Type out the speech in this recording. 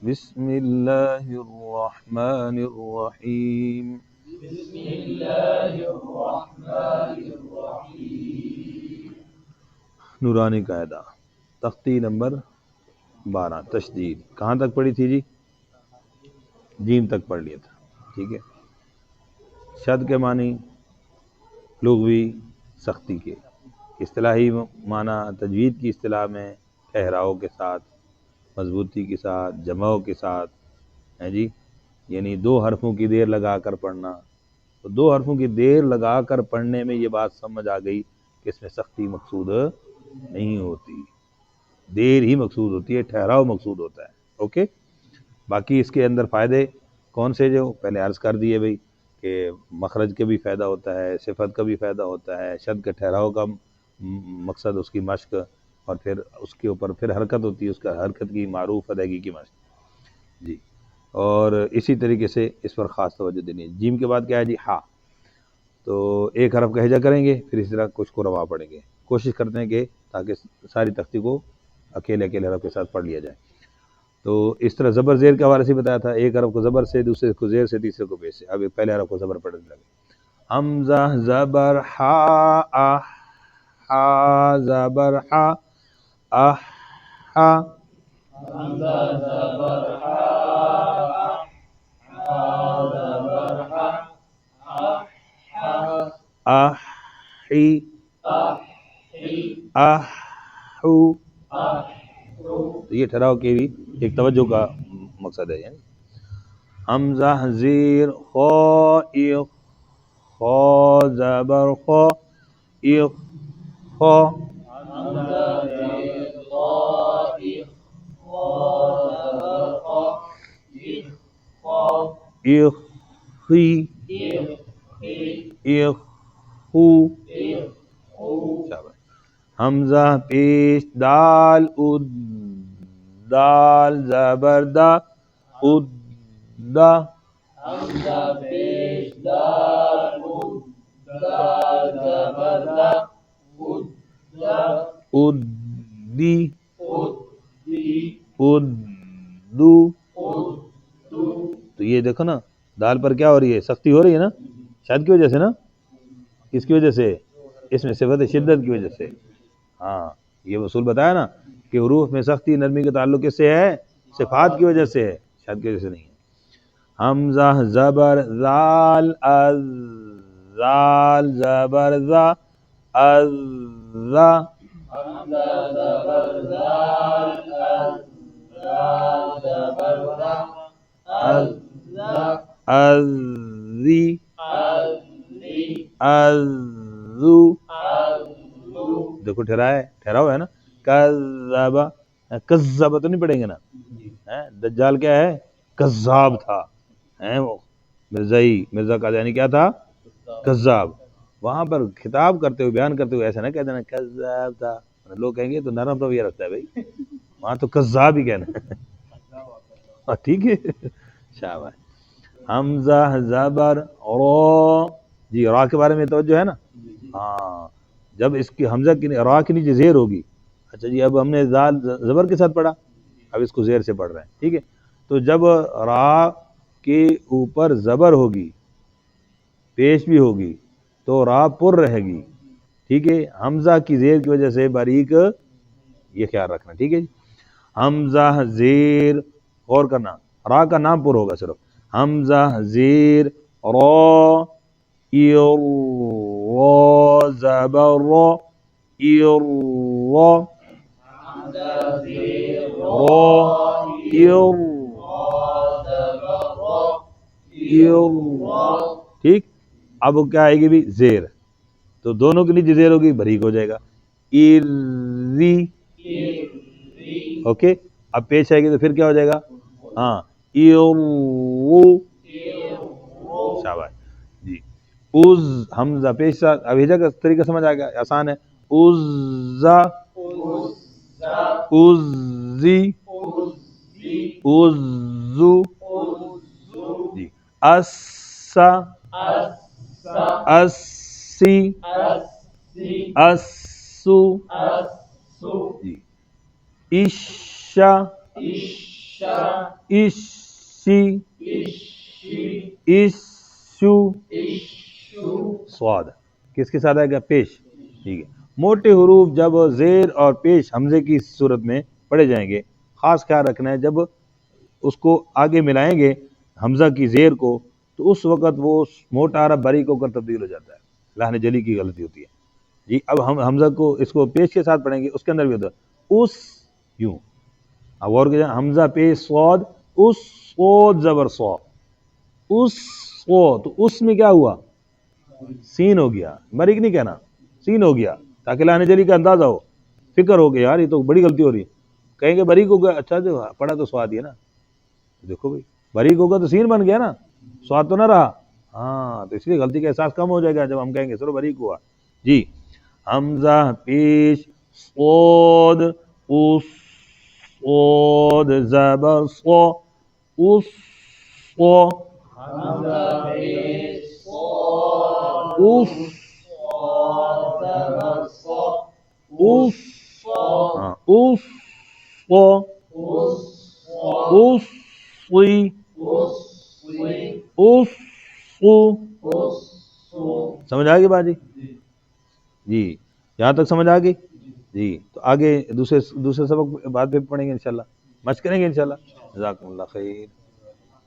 بسم اللہ الرحمن الرحیم. نورانی قاعدہ تختی نمبر 12 تشدید. کہاں تک پڑھی تھی جی؟ جیم تک پڑھ لیا تھا. ٹھیک ہے. شد کے معنی لغوی سختی کے، اصطلاحی معنی تجوید کی اصطلاح میں ٹھہراؤ کے ساتھ، مضبوطی کے ساتھ، جمع کے ساتھ ہے جی، یعنی دو حرفوں کی دیر لگا کر پڑھنا. تو دو حرفوں کی دیر لگا کر پڑھنے میں یہ بات سمجھ آ گئی کہ اس میں سختی مقصود نہیں ہوتی، دیر ہی مقصود ہوتی ہے، ٹھہراؤ مقصود ہوتا ہے. اوکے. باقی اس کے اندر فائدے کون سے جو پہلے عرض کر دیے بھئی، کہ مخرج کے بھی فائدہ ہوتا ہے، صفت کا بھی فائدہ ہوتا ہے، شد کے ٹھہراؤ کا مقصد اس کی مشق، اور پھر اس کے اوپر پھر حرکت ہوتی ہے، اس کا حرکت کی معروف ادائیگی کی مشق جی. اور اسی طریقے سے اس پر خاص توجہ دینی ہے. جیم کے بعد کیا ہے جی؟ ہا. تو ایک حرف کا ہجا کریں گے، پھر اسی طرح کچھ کو روا پڑھیں گے. کوشش کرتے ہیں کہ تاکہ ساری تختی کو اکیلے اکیلے حرف کے ساتھ پڑھ لیا جائے. تو اس طرح زبر زیر کے حوالے سے بتایا تھا، ایک حرف کو زبر سے، دوسرے کو زیر سے، تیسرے کو پیش سے. اب پہلے حرف کو زبر پڑھنے لگے. حمزہ زبر ہا ہا زبر ہا ہا. احی احو. تو یہ ٹھہراؤ کی بھی ایک توجہ کا مقصد ہے. یعنی حمزہ زیر خو خو زبر خو خو. اخی اخو. شاباش. حمزہ پیش دال اد دال زبر دا اد دا. ادی ادو. تو یہ دیکھو نا، دال پر کیا ہو رہی ہے؟ سختی ہو رہی ہے نا، شاید کی وجہ سے نا. کس کی وجہ سے؟ اس میں صفت شدت کی وجہ سے. ہاں، یہ اصول بتایا نا کہ حروف میں سختی نرمی کا تعلق کس سے ہے؟ صفات کی وجہ سے ہے، شاید کی وجہ سے نہیں ہے. حمزہ زبر زال از زال زبر زا از زا. از زی از زو. دیکھو ٹھہرایا، ٹھہراؤ ہے نا. کذبا کذبا تو نہیں پڑھیں گے نا. دجال کیا ہے؟ کذاب تھا. وہ مرزا قادیانی کیا تھا؟ کذاب. وہاں پر خطاب کرتے ہوئے، بیان کرتے ہوئے ایسا نہ کہہ دینا کذاب تھا. لوگ کہیں گے تو نرم رویہ رکھتا ہے بھائی، وہاں تو کذاب ہی کہنا ہے. ٹھیک ہے. شاباش. حمزہ زبر رو. جی را کے بارے میں توجہ ہے نا. ہاں، جب اس کی حمزہ کی را کے نیچے زیر ہوگی. اچھا جی، اب ہم نے زال زبر کے ساتھ پڑھا، اب اس کو زیر سے پڑھ رہے ہیں. ٹھیک ہے. تو جب را کے اوپر زبر ہوگی، پیش بھی ہوگی، تو را پر رہے گی. ٹھیک ہے. حمزہ کی زیر کی وجہ سے باریک یہ خیال رکھنا. ٹھیک ہے جی. حمزہ زیر، غور کرنا، را کا نام پر ہوگا صرف. حمزہ زیر رو رو زبر رو رو رو. ٹھیک. اب وہ کیا آئے گی بھی؟ زیر. تو دونوں کے نیچے زیر ہوگی، بریک ہو جائے گا. ارزی. اوکے. اب پیش آئے گی تو پھر کیا ہو جائے گا؟ ہاں، ایرو. شاباش جی. از حمزہ پیش. اب ہجا کا طریقہ سمجھ آ گیا، آسان ہے. عزا عزی عزو جی. اسا اسی اسو جی. عشا اشی اشو سواد کس کے ساتھ آئے گا؟ پیش. ٹھیک ہے. موٹے حروف جب زیر اور پیش حمزے کی صورت میں پڑھے جائیں گے، خاص خیال رکھنا ہے جب اس کو آگے ملائیں گے حمزہ کی زیر کو تو اس وقت وہ موٹا عرب باریک ہو کر تبدیل ہو جاتا ہے، لحن جلی کی غلطی ہوتی ہے. جی اب ہم حمزہ کو اس کو پیش کے ساتھ پڑھیں گے، اس کے اندر بھی ہوتا ہے اس یوں. اب غور کیجئے، حمزہ پیش صاد، اس صاد زبر صا، اس صا، تو اس میں کیا ہوا؟ سین ہو گیا، باریک نہیں کہنا، سین ہو گیا تاکہ لحن جلی کا اندازہ ہو. فکر ہو گیا یار یہ تو بڑی غلطی ہو رہی ہے، کہیں گے باریک ہو گیا، اچھا جو پڑھا تو سواد ہی ہے نا. دیکھو بھائی باریک ہوگا تو سین بن گیا نا، سواد تو نہ رہا. ہاں تو اس لیے غلطی کا احساس کم ہو جائے گا جب ہم کہیں گے چلو باریک ہوا. جی حمزہ پیش صاد، اس صاد زبر صا، اس صا، اس اس ہاں اس صا، اس صی، اس صو. سمجھ آ گئی بات جی؟ جی یہاں تک سمجھ آ گئی. جی تو آگے دوسرے سبق بعد میں پڑھیں گے انشاءاللہ، مشق کریں گے انشاءاللہ. جزاکم اللہ خیر.